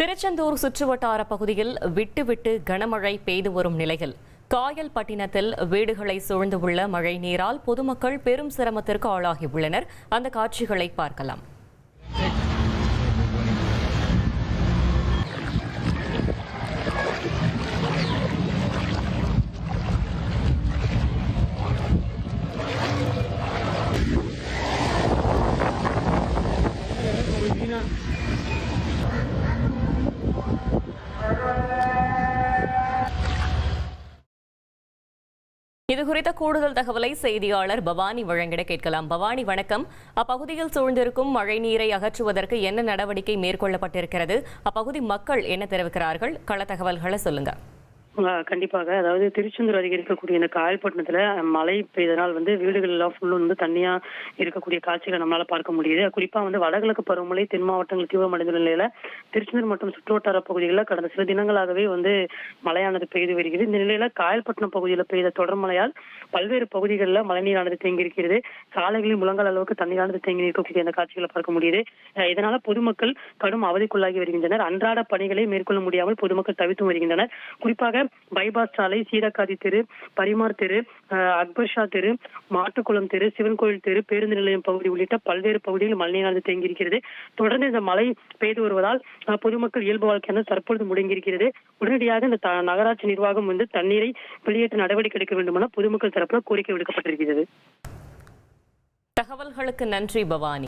திருச்செந்தூர் சுற்றுவட்டார பகுதியில் விட்டு கனமழை பெய்து வரும் நிலையில் காயல்பட்டினத்தில் வீடுகளை சூழ்ந்துள்ள மழை நீரால் பொதுமக்கள் பெரும் சிரமத்திற்கு ஆளாகியுள்ளனர். அந்த காட்சிகளை பார்க்கலாம். இது குறித்த கூடுதல் தகவலை செய்தியாளர் பவானி வழங்கிட கேட்கலாம். பவானி, வணக்கம். அப்பகுதியில் சூழ்ந்திருக்கும் மழை நீரை அகற்றுவதற்கு என்ன நடவடிக்கை மேற்கொள்ளப்பட்டிருக்கிறது? அப்பகுதி மக்கள் என்ன தெரிவிக்கிறார்கள்? கள தகவல்களை சொல்லுங்க. கண்டிப்பாக. அதாவது திருச்செந்தூர் அருகே இருக்கக்கூடிய இந்த காயல்பட்டினத்துல மழை பெய்தனால் வீடுகள் எல்லாம் ஃபுல்லும் தண்ணியா இருக்கக்கூடிய காட்சிகளை நம்மளால பார்க்க முடியுது. குறிப்பா வடகிழக்கு பருவமழை தென் மாவட்டங்கள் தீவிரமடைந்த நிலையில திருச்செந்தூர் மற்றும் சுற்றுவட்டார பகுதிகளில் கடந்த சில தினங்களாகவே மழையானது பெய்து வருகிறது. இந்த நிலையில காயல்பட்டினம் பகுதியில் பெய்த தொடர் மழையால் பல்வேறு பகுதிகளில் மழைநீரானது தேங்கி இருக்கிறது. சாலைகளில் முழங்கால் அளவுக்கு தண்ணீரானது தேங்கி இருக்கக்கூடிய அந்த காட்சிகளை பார்க்க முடியுது. இதனால பொதுமக்கள் கடும் அவதிக்குள்ளாகி வருகின்றனர். அன்றாட பணிகளை மேற்கொள்ள முடியாமல் பொதுமக்கள் தவித்து வருகின்றனர். குறிப்பாக பைபாஸ் சாலை, சீரக்காதி தெரு, பரிமார் தெரு, அக்பர் ஷா தெரு, மாட்டுக்குளம் தெரு, சிவன் கோயில் தெரு, பேருந்து நிலையம் பகுதி உள்ளிட்ட பல்வேறு பகுதிகளில் மழைநீரானது தேங்கியிருக்கிறது. தொடர்ந்து இந்த மழை பெய்து வருவதால் பொதுமக்கள் இயல்பு வாழ்க்கையானது தற்பொழுது முடங்கியிருக்கிறது. உடனடியாக இந்த நகராட்சி நிர்வாகம் தண்ணீரை வெளியேற்ற நடவடிக்கை எடுக்க வேண்டும் என பொதுமக்கள் தரப்புல கோரிக்கை விடுக்கப்பட்டிருக்கிறது. தகவல்களுக்கு நன்றி பவானி.